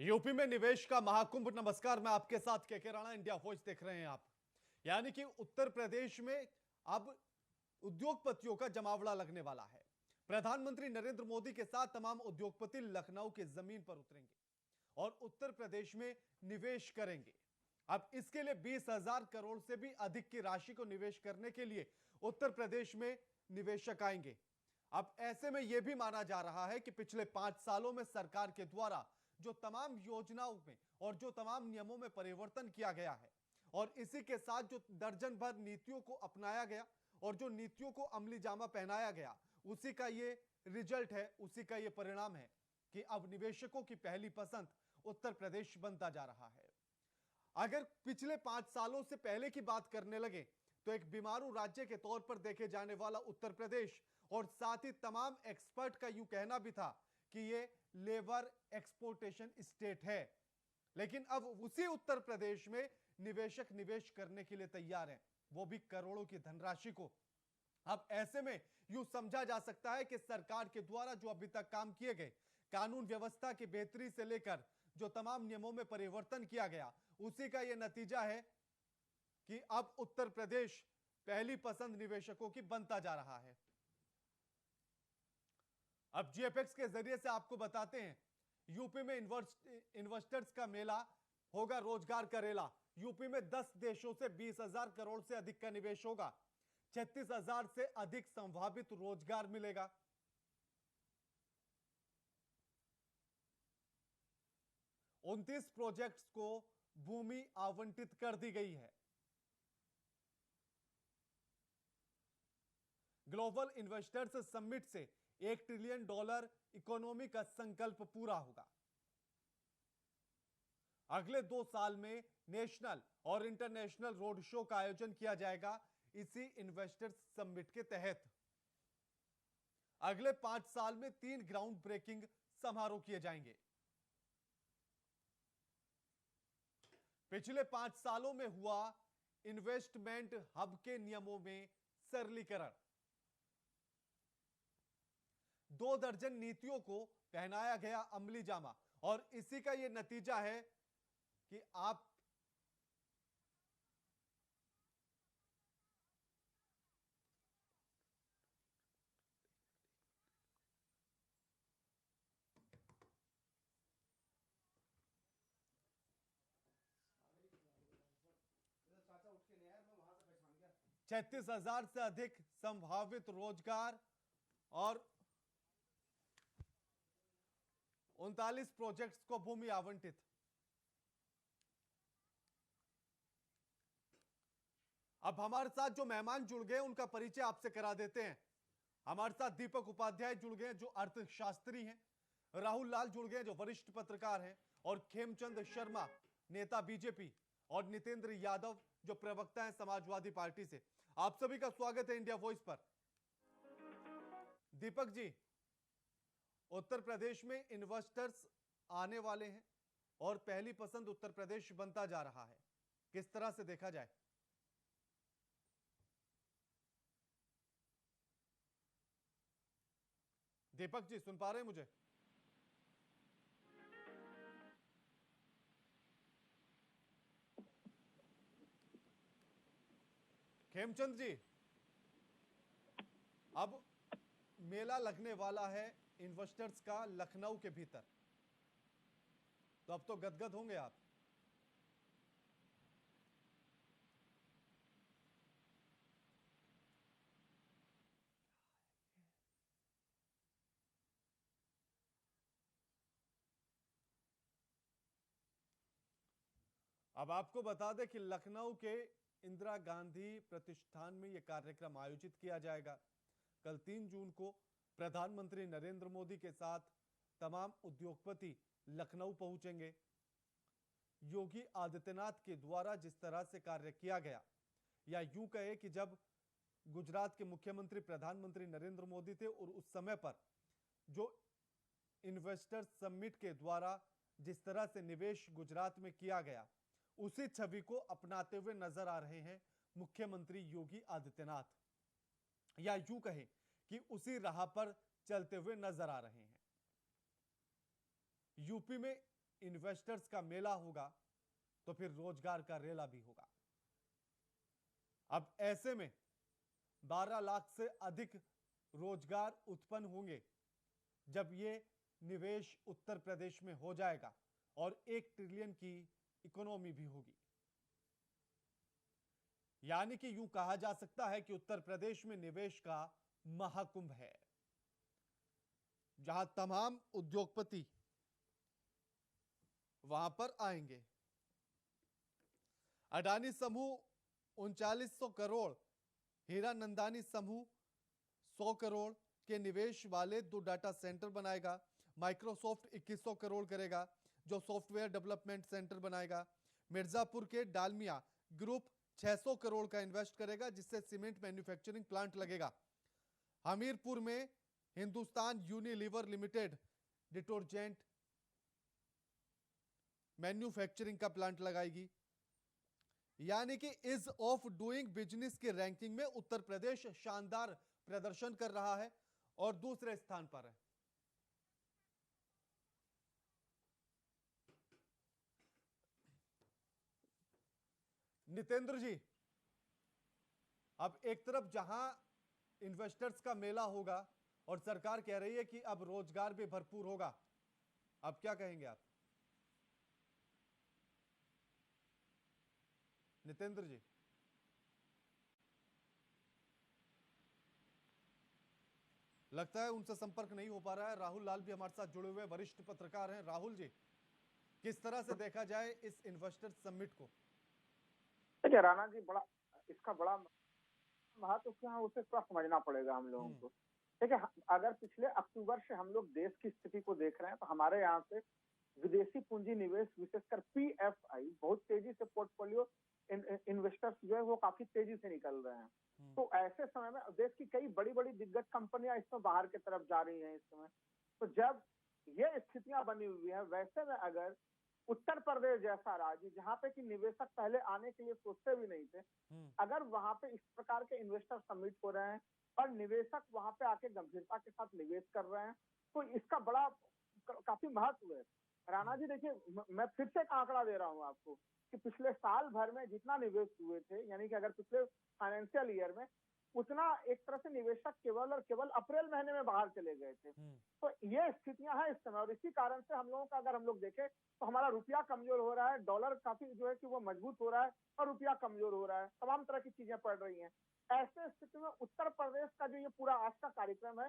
UP में निवेश का महाकुंभ। नमस्कार, मैं आपके साथ केके राणा, इंडिया वॉइस देख रहे हैं आप। यानी कि उत्तर प्रदेश में अब उद्योगपतियों का जमावड़ा लगने वाला है। प्रधानमंत्री नरेंद्र मोदी के साथ तमाम उद्योगपति लखनऊ के जमीन पर उतरेंगे और उत्तर प्रदेश में निवेश करेंगे। अब इसके लिए 20,000 करोड़ से भी अधिक की राशि को निवेश करने के लिए उत्तर प्रदेश में निवेशक आएंगे। अब ऐसे में यह भी माना जा रहा है कि पिछले 5 सालों में सरकार के द्वारा जो तमाम योजनाओं में और जो तमाम नियमों में परिवर्तन किया गया है और इसी के साथ जो दर्जन भर नीतियों को अपनाया गया और जो नीतियों को अमली जामा पहनाया गया, उसी का ये रिजल्ट है, उसी का ये परिणाम है कि अब निवेशकों की पहली पसंद उत्तर प्रदेश बनता जा रहा है। अगर पिछले 5 सालों से पहले की बात करने लगे तो एक बीमारू राज्य के तौर पर देखे जाने वाला उत्तर प्रदेश और साथ ही तमाम एक्सपर्ट का यूं कहना भी था कि यह लेबर एक्सपोर्टेशन स्टेट है। लेकिन अब उसी उत्तर प्रदेश में निवेशक निवेश करने के लिए तैयार हैं, वो भी करोड़ों की धनराशि को। अब ऐसे में यूं समझा जा सकता है कि सरकार के द्वारा जो अभी तक काम किए गए, कानून व्यवस्था की बेहतरी से लेकर जो तमाम नियमों में परिवर्तन किया गया, उसी का यह नतीजा है कि अब उत्तर प्रदेश पहली पसंद निवेशकों की बनता जा रहा है। अब जीएफएक्स के जरिए से आपको बताते हैं, यूपी में इन्वेस्टर्स का मेला होगा, रोजगार करेला। यूपी में 10 देशों से 20,000 करोड़ से अधिक का निवेश होगा। 36,000 से अधिक संभावित रोजगार मिलेगा। उनतीस प्रोजेक्ट्स को भूमि आवंटित कर दी गई है। ग्लोबल इन्वेस्टर्स समिट से $1 ट्रिलियन इकोनॉमी का संकल्प पूरा होगा। अगले 2 साल में नेशनल और इंटरनेशनल रोड शो का आयोजन किया जाएगा इसी इन्वेस्टर्स समिट के तहत। अगले 5 साल में 3 ग्राउंड ब्रेकिंग समारोह किए जाएंगे। पिछले 5 सालों में हुआ इन्वेस्टमेंट हब के नियमों में सरलीकरण, 2 दर्जन नीतियों को पहनाया गया अमली जामा और इसी का यह नतीजा है कि आप चाचा उठ के नहीं आया, मैं वहां से पहचान गया। 36,000 से अधिक संभावित रोजगार और 39 प्रोजेक्ट्स को भूमि आवंटित। अब हमारे साथ जो मेहमान जुड़ गए उनका परिचय आपसे करा देते हैं। हमारे साथ दीपक उपाध्याय जुड़ गए जो अर्थशास्त्री हैं, राहुल लाल जुड़ गए जो वरिष्ठ पत्रकार हैं और खेमचंद शर्मा नेता बीजेपी और नितेंद्र यादव जो प्रवक्ता हैं समाजवादी पार्टी से। आप सभी का स्वागत है इंडिया वॉइस पर। दीपक जी, उत्तर प्रदेश में इन्वेस्टर्स आने वाले हैं और पहली पसंद उत्तर प्रदेश बनता जा रहा है, किस तरह से देखा जाए? दीपक जी सुन पा रहे हैं मुझे? खेमचंद जी, अब मेला लगने वाला है इन्वेस्टर्स का लखनऊ के भीतर, तो अब तो गदगद होंगे आप। अब आपको बता दें कि लखनऊ के इंदिरा गांधी प्रतिष्ठान में यह कार्यक्रम आयोजित किया जाएगा। कल 3 जून को प्रधानमंत्री नरेंद्र मोदी के साथ तमाम उद्योगपति लखनऊ पहुंचेंगे। योगी आदित्यनाथ के द्वारा जिस तरह से कार्य किया गया, या यूं कहे कि जब गुजरात के मुख्यमंत्री प्रधानमंत्री नरेंद्र मोदी थे और उस समय पर जो इन्वेस्टर्स समिट के द्वारा जिस तरह से निवेश गुजरात में किया गया, उसी छवि को अपनाते हुए नजर आ रहे हैं मुख्यमंत्री योगी आदित्यनाथ, या यूं कहें कि उसी राह पर चलते हुए नजर आ रहे हैं। यूपी में इन्वेस्टर्स का मेला होगा तो फिर रोजगार का रेला भी होगा। अब ऐसे में 12 लाख से अधिक रोजगार उत्पन्न होंगे जब ये निवेश उत्तर प्रदेश में हो जाएगा और 1 ट्रिलियन की इकोनॉमी भी होगी। यानी कि यूं कहा जा सकता है कि उत्तर प्रदेश में निवेश का महाकुंभ है, जहां तमाम उद्योगपति वहां पर आएंगे। अडानी समूह 3900 करोड़, हीरानंदानी समूह 100 करोड़ के निवेश वाले 2 डाटा सेंटर बनाएगा। माइक्रोसॉफ्ट 2100 करोड़ करेगा, जो सॉफ्टवेयर डेवलपमेंट सेंटर बनाएगा। मिर्जापुर के डालमिया ग्रुप 600 करोड़ का इन्वेस्ट करेगा, जिससे सीमेंट मैन्युफैक्चरिंग प्लांट लगेगा। हमीरपुर में Hindustan Unilever limited detergent manufacturing का प्लांट लगाएगी। यानी कि इज ऑफ डूइंग बिजनेस की रैंकिंग में उत्तर प्रदेश शानदार प्रदर्शन कर रहा है और दूसरे स्थान पर है। नितेंद्र जी, अब एक तरफ जहां इन्वेस्टर्स का मेला होगा और सरकार कह रही है कि अब रोजगार भी भरपूर होगा, अब क्या कहेंगे आप नितेंद्र जी? लगता है उनसे संपर्क नहीं हो पा रहा है। राहुल लाल भी हमारे साथ जुड़े हुए वरिष्ठ पत्रकार हैं। राहुल जी, किस तरह से देखा जाए इस इन्वेस्टर समिट को? देखिए राणा जी, इसका बड़ा महत्व क्या है उसे थोड़ा समझना पड़ेगा हम लोगों को। देखिए, अगर पिछले अक्टूबर से हम लोग देश की स्थिति को देख रहे हैं तो हमारे यहाँ से विदेशी पूंजी निवेश, विशेषकर पीएफआई, बहुत तेजी से पोर्टफोलियो इन्वेस्टर्स जो है वो काफी तेजी से निकल रहे हैं। तो ऐसे समय में देश की कई बड़ी बड़ी दिग्गज कंपनियां इसमें बाहर की तरफ जा रही हैं इस समय। तो जब ये स्थितियां बनी हुई है, वैसे में अगर उत्तर प्रदेश जैसा राज्य जहाँ पे कि निवेशक पहले आने के लिए सोचते भी नहीं थे, अगर वहां पे इस प्रकार के इन्वेस्टर समिट हो रहे हैं और निवेशक वहां पे आके गंभीरता के साथ निवेश कर रहे हैं, तो इसका बड़ा काफी महत्व है। राणा जी देखिए, मैं फिर से एक आंकड़ा दे रहा हूँ आपको कि पिछले साल भर में जितना निवेश हुए थे, यानी कि अगर पिछले फाइनेंशियल ईयर में उतना एक तरह से निवेशक केवल और केवल अप्रैल महीने में बाहर चले गए थे। तो ये स्थितियां हैं इस समय, और इसी कारण से हम लोगों का अगर हम लोग देखें तो हमारा रुपया कमजोर हो रहा है, डॉलर काफी जो है कि वो मजबूत हो रहा है और रुपया कमजोर हो रहा है, तमाम तरह की चीजें पड़ रही हैं। ऐसे स्थिति में उत्तर प्रदेश का जो ये पूरा आज का कार्यक्रम है,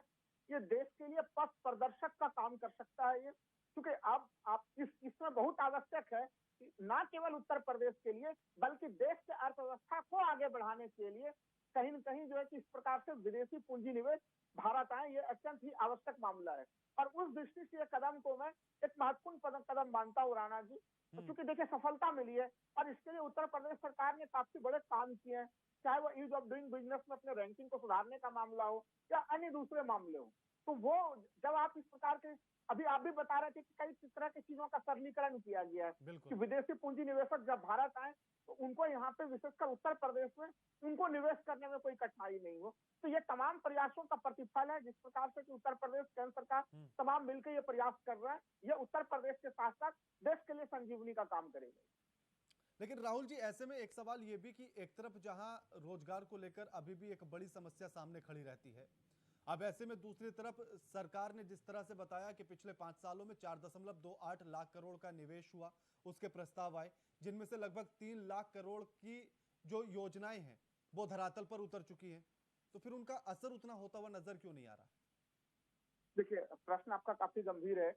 ये देश के लिए पथ प्रदर्शक का काम कर सकता है। ये क्योंकि अब आप इसमें बहुत आवश्यक है कि न केवल उत्तर प्रदेश के लिए बल्कि देश के अर्थव्यवस्था को आगे बढ़ाने के लिए कहीं न कहीं जो है कि इस प्रकार से विदेशी पूंजी निवेश भारत आए, ये अत्यंत ही आवश्यक मामला है। और उस दृष्टि से कदम को मैं एक महत्वपूर्ण कदम मानता हूँ राणा जी, क्योंकि देखिए सफलता मिली है और इसके लिए उत्तर प्रदेश सरकार ने काफी बड़े काम किए हैं, चाहे वो ईज ऑफ डूइंग बिजनेस में अपने रैंकिंग को सुधारने का मामला हो या अन्य दूसरे मामले हो। तो वो जब आप इस प्रकार के, अभी आप भी बता रहे थे कि कई तरह की चीजों का सरलीकरण किया गया है कि विदेशी पूंजी निवेशक जब भारत आए तो उनको यहाँ पे विशेषकर उत्तर प्रदेश में उनको निवेश करने में कोई कठिनाई नहीं हो। तो ये तमाम प्रयासों का प्रतिफल है, जिस प्रकार से कि उत्तर प्रदेश केंद्र सरकार तमाम मिलकर ये प्रयास कर रहा है, ये उत्तर प्रदेश के साथ साथ देश के लिए संजीवनी का काम करेगा। लेकिन राहुल जी, ऐसे में एक सवाल ये भी कि एक तरफ जहां रोजगार को लेकर अभी भी एक बड़ी समस्या सामने खड़ी रहती है, अब ऐसे में दूसरी तरफ सरकार ने जिस तरह से बताया कि पिछले 5 सालों में 4.28 लाख करोड़ का निवेश हुआ, उसके प्रस्ताव आए, जिनमें से लगभग 3 लाख करोड़ की जो योजनाएं हैं वो धरातल पर उतर चुकी हैं, तो फिर उनका असर उतना होता हुआ नजर क्यों नहीं आ रहा? देखिए, प्रश्न आपका काफी गंभीर है,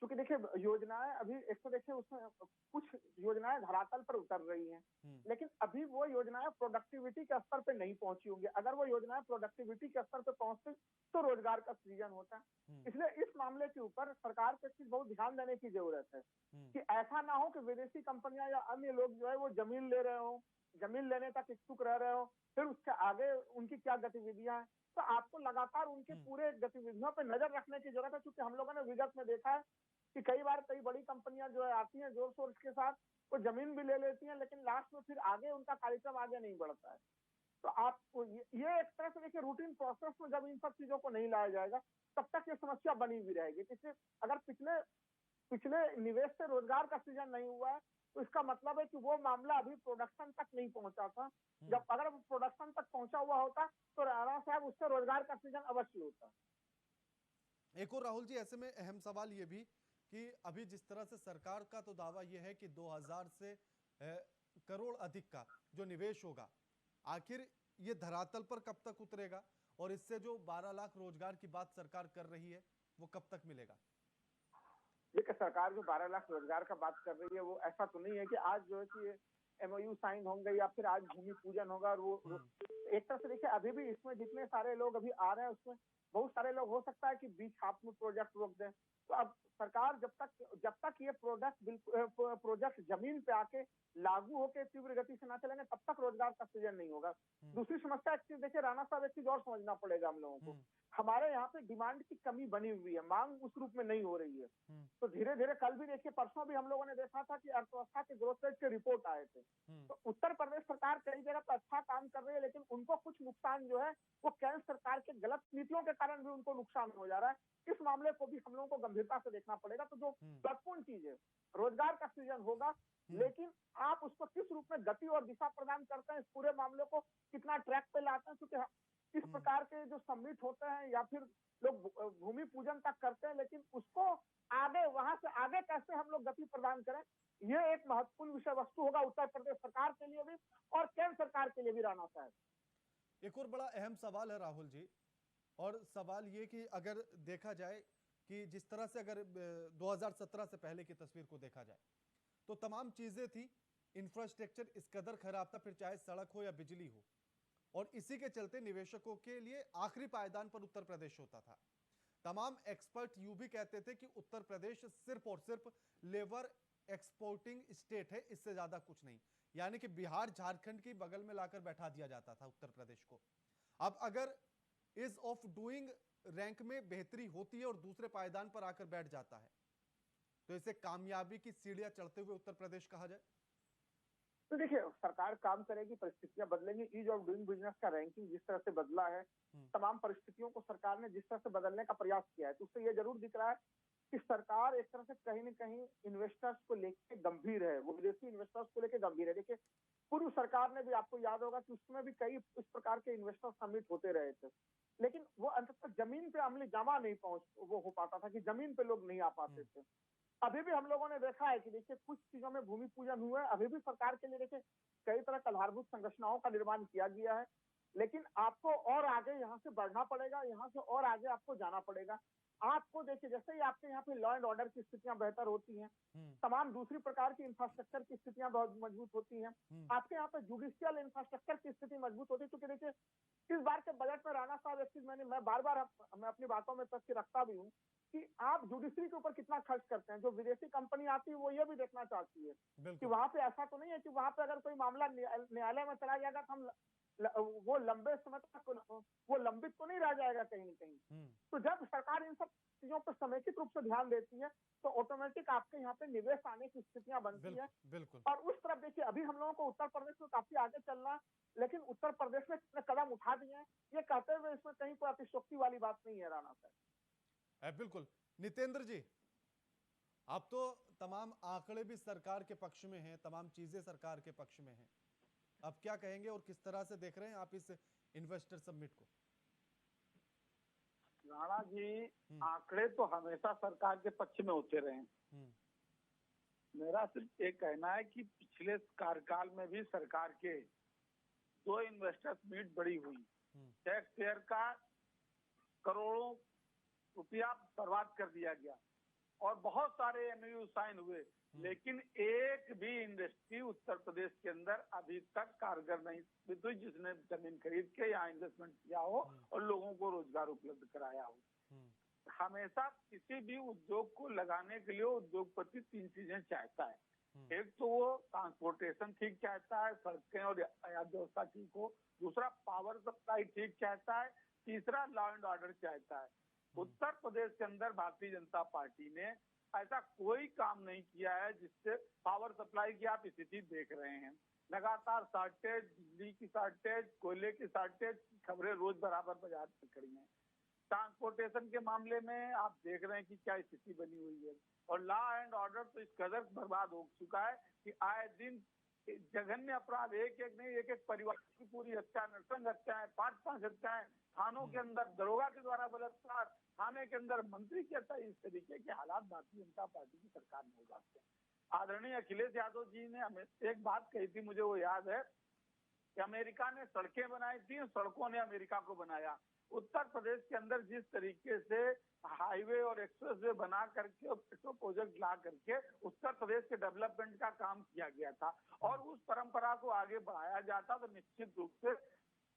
क्योंकि देखिए योजनाएं अभी एक तो देखिए उसमें कुछ योजनाएं धरातल पर उतर रही हैं, लेकिन अभी वो योजनाएं प्रोडक्टिविटी के स्तर पे नहीं पहुंची होंगी। अगर वो योजनाएं प्रोडक्टिविटी के स्तर पे पहुंचती तो रोजगार का सृजन होता। इसलिए इस मामले के ऊपर सरकार को चीज बहुत ध्यान देने की जरूरत है कि ऐसा ना हो कि विदेशी कंपनियां या अन्य लोग जो है वो जमीन ले रहे हो, जमीन लेने तक इच्छुक रह रहे हो, फिर उसके आगे उनकी क्या गतिविधियां हैं। तो आपको लगातार उनके पूरे गतिविधियों पर नजर रखने की जरूरत है, क्योंकि हम लोगों ने विगत में देखा है कि कई बार कई बड़ी कंपनियां जो है आती हैं जोर शोर के साथ, वो जमीन भी ले लेती हैं, लेकिन लास्ट में फिर आगे उनका कार्यक्रम आगे नहीं बढ़ता है। तो आपको ये एक तरह से देखिए रूटीन प्रोसेस में जब इन सब चीजों को नहीं लाया जाएगा तब तक ये समस्या बनी हुई रहेगी। इसलिए अगर पिछले पिछले निवेश से रोजगार का सृजन नहीं हुआ है, तो इसका मतलब है कि वो मामला अभी प्रोडक्शन तक नहीं पहुंचा था। जब अगर वो प्रोडक्शन तक पहुंचा हुआ होता तो राणा साहब उससे रोजगार का सृजन अवश्य होता। एक और राहुल जी, ऐसे में अहम सवाल ये भी कि अभी जिस तरह से सरकार का तो दावा यह है कि 2000 से करोड़ अधिक का जो निवेश होगा, आखिर ये धरातल पर कब तक उतरेगा और इससे जो 12 लाख रोजगार की बात सरकार कर रही है वो कब तक मिलेगा? देखिए, सरकार जो 12 लाख रोजगार का बात कर रही है वो ऐसा तो नहीं है कि आज जो है कि एमओयू साइन होंगे या फिर आज भूमि पूजन होगा और वो एक तरह से देखिए अभी भी इसमें जितने सारे लोग अभी आ रहे हैं उसमें बहुत सारे लोग हो सकता है कि बीच हाथ में प्रोजेक्ट रोक दें। तो अब सरकार जब तक ये प्रोजेक्ट जमीन पे आके लागू होकर तीव्र गति से ना चलेंगे तब तक रोजगार का सृजन नहीं होगा। दूसरी समस्या एक चीज देखिए राणा साहब, एक चीज और समझना पड़ेगा हम लोगों को, हमारे यहाँ पे डिमांड की कमी बनी हुई है, मांग उस रूप में नहीं हो रही है। तो धीरे धीरे कल भी देखिए, परसों भी हम लोगों ने देखा था कि अर्थव्यवस्था के ग्रोथ रेट के रिपोर्ट आए थे। तो उत्तर प्रदेश सरकार कई जगह पर अच्छा काम कर रही है, लेकिन उनको कुछ नुकसान जो है वो केंद्र सरकार के गलत नीतियों के कारण भी उनको नुकसान हो जा रहा है। इस मामले को भी हम लोगों को गंभीरता से देखना पड़ेगा। तो जो महत्वपूर्ण चीज है, रोजगार का सृजन होगा, लेकिन आप उसको किस रूप में गति और दिशा प्रदान करते हैं, इस पूरे मामले को कितना ट्रैक पे लाते हैं, क्योंकि इस प्रकार के जो समिट होते हैं या फिर लोग भूमि पूजन तक करते हैं, लेकिन उसको आगे वहां से आगे कैसे हम लोग गति प्रदान करें, ये एक महत्वपूर्ण विषय वस्तु होगा उत्तर प्रदेश सरकार के लिए भी और केंद्र सरकार के लिए भी। राणा साहब, एक और बड़ा अहम सवाल है राहुल जी, और सवाल ये कि अगर देखा जाए कि जिस तरह से अगर 2017 से पहले की तस्वीर को देखा जाए तो तमाम चीजें थी, इंफ्रास्ट्रक्चर इस कदर खराब था, फिर चाहे सड़क हो या बिजली हो, और इसी के चलते निवेशकों के लिए आखिरी पायदान पर उत्तर प्रदेश होता था। तमाम एक्सपर्ट यूं भी कहते थे कि उत्तर प्रदेश सिर्फ और सिर्फ लेबर एक्सपोर्टिंग स्टेट है, इससे ज्यादा कुछ नहीं। यानी कि बिहार झारखंड की बगल में लाकर बैठा दिया जाता था उत्तर प्रदेश को। अब अगर इज ऑफ डूइंग रैंक में बेहतरी होती है और दूसरे पायदान पर आकर बैठ जाता है, तो इसे कामयाबी की सीढ़ियां चढ़ते हुए उत्तर प्रदेश कहा जाए? तो देखिए, सरकार काम करेगी, परिस्थितियां बदलेंगी। ईज ऑफ डूइंग बिजनेस का रैंकिंग जिस तरह से बदला है, तमाम परिस्थितियों को सरकार ने जिस तरह से बदलने का प्रयास किया है, तो उससे ये जरूर दिख रहा है कि सरकार एक तरह से कहीं न कहीं इन्वेस्टर्स को लेकर गंभीर है, वो विदेशी इन्वेस्टर्स को लेकर गंभीर है। देखिए, पूर्व सरकार ने भी, आपको याद होगा कि उसमें भी कई इस प्रकार के इन्वेस्टर समिट होते रहे थे, लेकिन वो अंततः जमीन पे अमली जामा नहीं वो हो पाता था कि जमीन पे लोग नहीं आ पाते थे। अभी भी हम लोगों ने देखा है कि देखिए कुछ चीजों में भूमि पूजन हुआ है, अभी भी सरकार के लिए देखिए कई तरह का आधारभूत संरचनाओं का निर्माण किया गया है, लेकिन आपको और आगे यहाँ से बढ़ना पड़ेगा, यहाँ से और आगे आपको जाना पड़ेगा। आपको देखिए, जैसे ही आपके यहाँ पे लॉ एंड ऑर्डर की स्थितियां बेहतर होती हैं, तमाम दूसरी प्रकार की इंफ्रास्ट्रक्चर की स्थितियां बहुत मजबूत होती हैं, आपके यहाँ पे जुडिशियल इंफ्रास्ट्रक्चर की स्थिति मजबूत होती है। क्योंकि देखिए इस बार के बजट में राणा साहब एक चीज मैं बार बार मैं अपनी बातों में तथ्य रखता भी हूँ कि आप जुडिशरी के ऊपर कितना खर्च करते हैं। जो विदेशी कंपनी आती है वो ये भी देखना चाहती है कि वहां पे ऐसा तो नहीं है कि वहां पे अगर कोई मामला न्यायालय में चला जाएगा तो हम वो लंबे समय तक वो लंबित तो नहीं रह जाएगा कहीं न कहीं। तो जब सरकार इन सब चीजों पर समेकित रूप से ध्यान देती है तो ऑटोमेटिक आपके यहाँ पे निवेश आने की स्थितियां बनती है। और उस तरफ देखिए, अभी हम लोगों को उत्तर प्रदेश में काफी आगे चलना, लेकिन उत्तर प्रदेश में कितने कदम उठा दिए हैं ये कहते हुए इसमें कहीं कोई अतिशयोक्ति वाली बात नहीं है। राणा साहब, बिल्कुल। नितेंद्र जी, अब तो तमाम आंकड़े भी सरकार के पक्ष में हैं, तमाम चीजें सरकार के पक्ष में हैं, अब क्या कहेंगे और किस तरह से देख रहे हैं आप इस इन्वेस्टर समिट को? राणा जी, आंकड़े तो हमेशा सरकार के पक्ष में होते रहे। मेरा सिर्फ एक कहना है कि पिछले कार्यकाल में भी सरकार के 2 इन्वेस्टर्स मीट बड़ी हुई, टैक्स पेयर का करोड़ों रुपया बर्बाद कर दिया गया और बहुत सारे एमओयू साइन हुए, लेकिन एक भी इंडस्ट्री उत्तर प्रदेश के अंदर अभी तक कारगर नहीं हुई जिसने जमीन खरीद के यहाँ इन्वेस्टमेंट किया हो और लोगों को रोजगार उपलब्ध कराया हो। हमेशा किसी भी उद्योग को लगाने के लिए उद्योगपति 3 चीजें चाहता है। एक तो वो ट्रांसपोर्टेशन ठीक चाहता है, सड़कें और यातायात व्यवस्था ठीक हो, दूसरा पावर सप्लाई ठीक चाहता है, तीसरा लॉ एंड ऑर्डर चाहता है। उत्तर प्रदेश के अंदर भारतीय जनता पार्टी ने ऐसा कोई काम नहीं किया है जिससे पावर सप्लाई की आप स्थिति देख रहे हैं, लगातार शॉर्टेज, बिजली की शॉर्टेज, कोयले की शॉर्टेज, खबरें रोज बराबर बाजार में खड़ी हैं। ट्रांसपोर्टेशन के मामले में आप देख रहे हैं कि क्या स्थिति बनी हुई है, और लॉ एंड ऑर्डर तो इस कदर बर्बाद हो चुका है कि आए दिन जघन्य अपराध एक एक नहीं, एक एक परिवार की पूरी हत्या, नरसंग हत्याएं, 5-5 हत्याएं, थानों के अंदर दरोगा के द्वारा बलात्कार, थाने के अंदर मंत्री की हत्या, इस तरीके के हालात भारतीय जनता पार्टी की सरकार में हो जाते हैं। आदरणीय अखिलेश यादव जी ने हमें एक बात कही थी, मुझे वो याद है कि अमेरिका ने सड़कें बनाई थी, सड़कों ने अमेरिका को बनाया। उत्तर प्रदेश के अंदर जिस तरीके से हाईवे और एक्सप्रेसवे बना करके और मेट्रो प्रोजेक्ट ला करके उत्तर प्रदेश के डेवलपमेंट का काम किया गया था, और उस परंपरा को आगे बढ़ाया जाता, तो निश्चित रूप से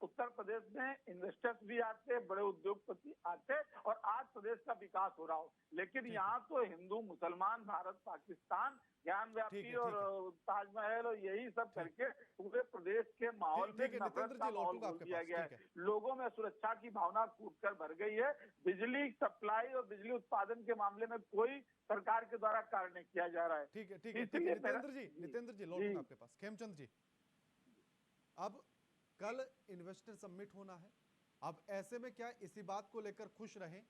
उत्तर प्रदेश में इन्वेस्टर्स भी आते, बड़े उद्योगपति आते, और आज प्रदेश का विकास हो रहा हो। लेकिन यहाँ तो हिंदू मुसलमान, भारत पाकिस्तान, ज्ञान व्यापी और ताजमहल और यही सब करके पूरे प्रदेश के माहौल में नफरत का माहौल बोल दिया गया है। लोगों में सुरक्षा की भावना कूटकर भर गई है। बिजली सप्लाई और बिजली उत्पादन के मामले में कोई सरकार के द्वारा कार्य नहीं किया जा रहा है। ठीक है नितेंद्र जी लौटूंगा आपके पास। खेमचंद जी, अब कल इन्वेस्टर समिट होना है, अब ऐसे में क्या इसी बात को लेकर खुश रहें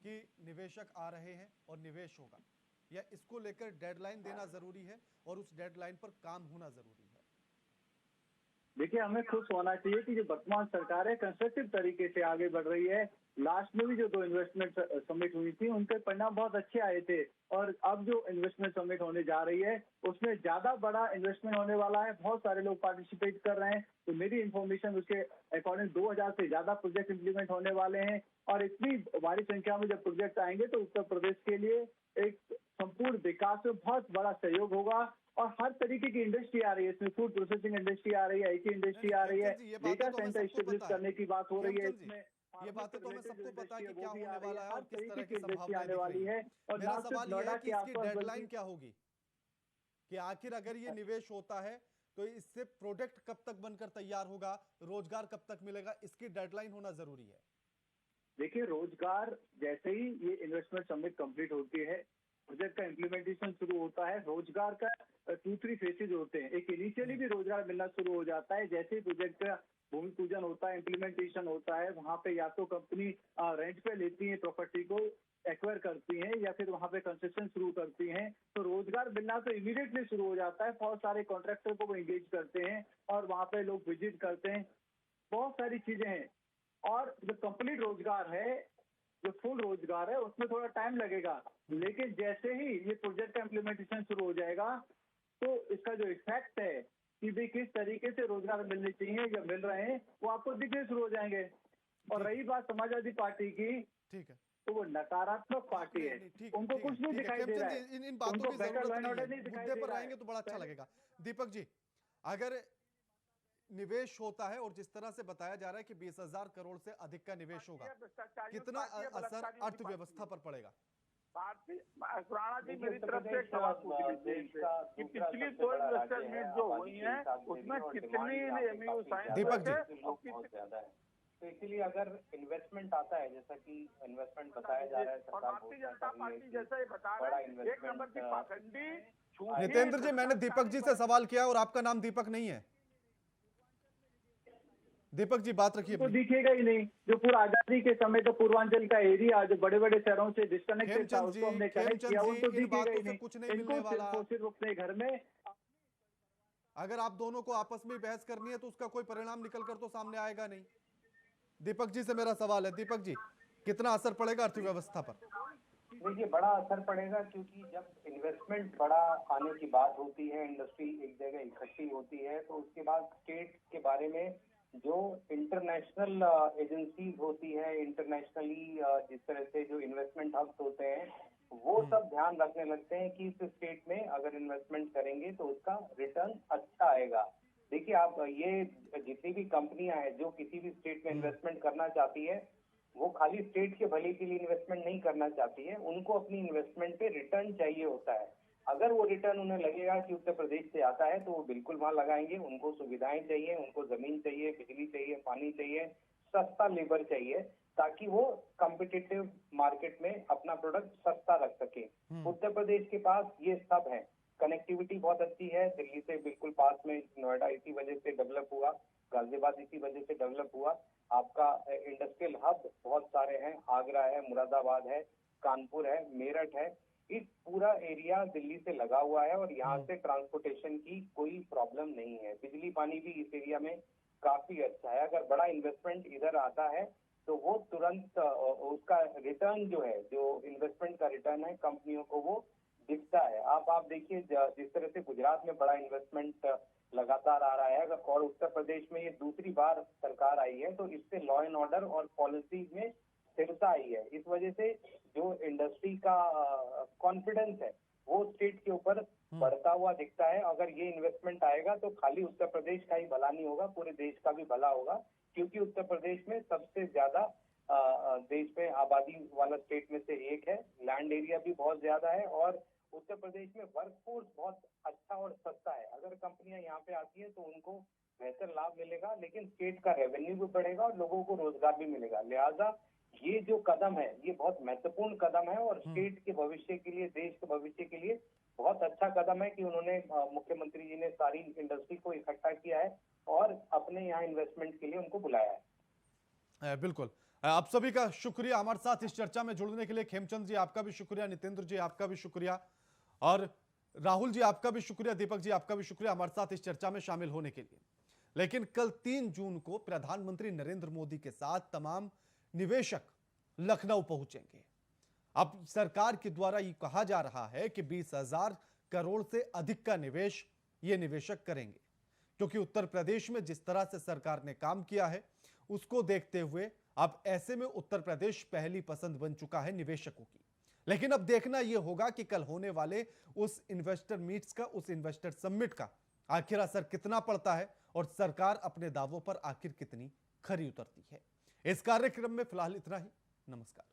कि निवेशक आ रहे हैं और निवेश होगा, या इसको लेकर डेडलाइन देना जरूरी है और उस डेडलाइन पर काम होना जरूरी है? देखिए, हमें खुश होना चाहिए कि जो वर्तमान सरकार है कंस्ट्रक्टिव तरीके से आगे बढ़ रही है। लास्ट में भी जो 2 इन्वेस्टमेंट समिट हुई थी उनके परिणाम बहुत अच्छे आए थे, और अब जो इन्वेस्टमेंट समिट होने जा रही है उसमें ज्यादा बड़ा इन्वेस्टमेंट होने वाला है। बहुत सारे लोग पार्टिसिपेट कर रहे हैं, तो मेरी इन्फॉर्मेशन उसके अकॉर्डिंग 2000 से ज्यादा प्रोजेक्ट इम्प्लीमेंट होने वाले हैं, और इतनी भारी संख्या में जब प्रोजेक्ट आएंगे तो उत्तर प्रदेश के लिए एक संपूर्ण विकास में बहुत बड़ा सहयोग होगा। और हर तरीके की इंडस्ट्री आ रही है, इसमें फूड प्रोसेसिंग इंडस्ट्री आ रही है, IT इंडस्ट्री आ रही है, डेटा सेंटर स्टेब्लिश करने की बात हो रही है, इसमें ये बातें तो हमें सबको पता है कि क्या होने वाला है हर और किस तरीके तरह की की इंडस्ट्री संभावनाएं आने वाली है। और मेरा ना सिर्फ सवाल ये नोएडा है के कि इसकी आसपास डेडलाइन क्या होगी, कि आखिर अगर ये निवेश होता है तो इससे प्रोडक्ट कब तक बनकर तैयार होगा, रोजगार कब तक मिलेगा, इसकी डेडलाइन होना जरूरी है। देखिए, रोजगार जैसे ही ये इन्वेस्टमेंट समिट कंप्लीट होती है, प्रोजेक्ट का इम्प्लीमेंटेशन शुरू होता है, रोजगार का 2-3 फेसेज होते हैं। एक इनिशियली भी रोजगार मिलना शुरू हो जाता है, जैसे ही प्रोजेक्ट का भूमि पूजन होता है, इम्प्लीमेंटेशन होता है, वहां पे या तो कंपनी रेंट पे लेती है, प्रॉपर्टी को एक्वायर करती हैं, या फिर वहां पे कंस्ट्रक्शन शुरू करती हैं, तो रोजगार मिलना तो इमीडिएटली शुरू हो जाता है। बहुत सारे कॉन्ट्रैक्टर को वो एंगेज करते हैं और वहां पे लोग विजिट करते हैं, बहुत सारी चीजें हैं। और जो कंप्लीट रोजगार है, जो फुल रोजगार है, उसमें थोड़ा टाइम लगेगा, लेकिन जैसे ही ये प्रोजेक्ट का इम्प्लीमेंटेशन शुरू हो जाएगा तो इसका जो इफेक्ट है कि भी किस तरीके से रोजगार मिलने चाहिए या मिल रहे हैं, वो आपको दिखने शुरू हो जाएंगे। और रही बात समाजवादी पार्टी की, ठीक है, तो वो नकारात्मक पार्टी है, उनको कुछ नहीं दिखाई दे रहा है। इन बातों उनको की बेटर जरूरत लॉ एंड नहीं ऑर्डर है, नहीं दिखाई मुद्दे दे पर रहा आएंगे है। तो बड़ा अच्छा लगेगा। दीपक जी, अगर निवेश होता है और जिस तरह से बताया जा रहा है कि 20,000 करोड़ से अधिक का निवेश होगा, कितना असर अर्थव्यवस्था पर पड़ेगा? राणा जी, मेरी तरफ से एक सवाल पूछ लीजिए कि पिछली 2 इन्वेस्टर मीट जो हुई है उसमें कितनी MOU साइन दीपक जी, बहुत ज्यादा है, तो इसीलिए अगर इन्वेस्टमेंट आता है, जैसा कि इन्वेस्टमेंट बताया जा रहा है, और भारतीय जनता पार्टी जैसा ही बता रहा है, 1 नंबर की पाखंडी नितेंद्र जी, मैंने दीपक जी से सवाल किया और आपका नाम दीपक नहीं है। दीपक जी, बात रखिए। तो दिखेगा ही नहीं, जो पूरा आजादी के समय तो पूर्वांचल का एरिया जो बड़े बड़े शहरों से डिस्कनेक्टेड था, उसको हमने कनेक्ट किया, वो तो दिखेगा ही नहीं। कुछ नहीं मिलने वाला। सिर्फ अपने घर में, अगर आप दोनों को आपस में बहस करनी है तो उसका कोई परिणाम निकल कर तो सामने आएगा नहीं। दीपक जी से मेरा सवाल है, दीपक जी, कितना असर पड़ेगा अर्थव्यवस्था पर? देखिए, बड़ा असर पड़ेगा, क्योंकि जब इन्वेस्टमेंट बड़ा आने की बात होती है, इंडस्ट्री एक जगह इकट्ठी होती है, तो उसके बाद स्टेट के बारे में जो इंटरनेशनल एजेंसीज होती है, इंटरनेशनली जिस तरह से जो इन्वेस्टमेंट हब्स होते हैं, वो सब ध्यान रखने लगते हैं कि इस स्टेट में अगर इन्वेस्टमेंट करेंगे तो उसका रिटर्न अच्छा आएगा। देखिए, आप ये जितनी भी कंपनियां हैं जो किसी भी स्टेट में इन्वेस्टमेंट करना चाहती है, वो खाली स्टेट के भले के लिए इन्वेस्टमेंट नहीं करना चाहती है, उनको अपनी इन्वेस्टमेंट पे रिटर्न चाहिए होता है। अगर वो रिटर्न उन्हें लगेगा कि उत्तर प्रदेश से आता है तो वो बिल्कुल वहां लगाएंगे। उनको सुविधाएं चाहिए, उनको जमीन चाहिए, बिजली चाहिए, पानी चाहिए, सस्ता लेबर चाहिए, ताकि वो कॉम्पिटिटिव मार्केट में अपना प्रोडक्ट सस्ता रख सके। उत्तर प्रदेश के पास ये सब है, कनेक्टिविटी बहुत अच्छी है, दिल्ली से बिल्कुल पास में, नोएडा इसी वजह से डेवलप हुआ, गाजियाबाद इसी वजह से डेवलप हुआ। आपका इंडस्ट्रियल हब बहुत सारे हैं, आगरा है, मुरादाबाद है, कानपुर है, मेरठ है। इस पूरा एरिया दिल्ली से लगा हुआ है और यहाँ से ट्रांसपोर्टेशन की कोई प्रॉब्लम नहीं है। बिजली पानी भी इस एरिया में काफी अच्छा है। अगर बड़ा इन्वेस्टमेंट इधर आता है तो वो तुरंत उसका रिटर्न जो है, जो इन्वेस्टमेंट का रिटर्न है, कंपनियों को वो दिखता है। आप देखिए जिस तरह से गुजरात में बड़ा इन्वेस्टमेंट लगातार आ रहा है और उत्तर प्रदेश में ये दूसरी बार सरकार आई है, तो इससे लॉ एंड ऑर्डर और पॉलिसी में स्थिरता आई है। इस वजह से जो इंडस्ट्री का कॉन्फिडेंस है वो स्टेट के ऊपर बढ़ता हुआ दिखता है। अगर ये इन्वेस्टमेंट आएगा तो खाली उत्तर प्रदेश का ही भला नहीं होगा, पूरे देश का भी भला होगा, क्योंकि उत्तर प्रदेश में सबसे ज्यादा देश में आबादी वाला स्टेट में से एक है। लैंड एरिया भी बहुत ज्यादा है और उत्तर प्रदेश में वर्कफोर्स बहुत अच्छा और सस्ता है। अगर कंपनियां यहाँ पे आती है तो उनको बेहतर लाभ मिलेगा, लेकिन स्टेट का रेवेन्यू भी बढ़ेगा और लोगों को रोजगार भी मिलेगा। लिहाजा ये जो कदम है ये बहुत महत्वपूर्ण कदम है और स्टेट के भविष्य के लिए, देश के भविष्य के लिए बहुत अच्छा कदम है कि उन्होंने मुख्यमंत्री जी ने सारी इंडस्ट्री को इकट्ठा किया है और अपने यहाँ इन्वेस्टमेंट के लिए उनको बुलाया है। बिल्कुल, आप सभी का शुक्रिया हमारे साथ इस चर्चा में जुड़ने के लिए। खेमचंद जी आपका भी शुक्रिया, नितेंद्र जी आपका भी शुक्रिया और राहुल जी आपका भी शुक्रिया, दीपक जी आपका भी शुक्रिया हमारे साथ इस चर्चा में शामिल होने के लिए। लेकिन कल 3 जून को प्रधानमंत्री नरेंद्र मोदी के साथ तमाम निवेशक लखनऊ पहुंचेंगे। अब सरकार के द्वारा ये कहा जा रहा है कि 20,000 करोड़ से अधिक का निवेश ये निवेशक करेंगे, क्योंकि उत्तर प्रदेश में जिस तरह से सरकार ने काम किया है उसको देखते हुए अब ऐसे में उत्तर प्रदेश पहली पसंद बन चुका है निवेशकों की। लेकिन अब देखना यह होगा कि कल होने वाले उस इन्वेस्टर मीट्स का, उस इन्वेस्टर समिट का आखिर असर कितना पड़ता है और सरकार अपने दावों पर आखिर कितनी खरी उतरती है। इस कार्यक्रम में फिलहाल इतना ही। नमस्कार।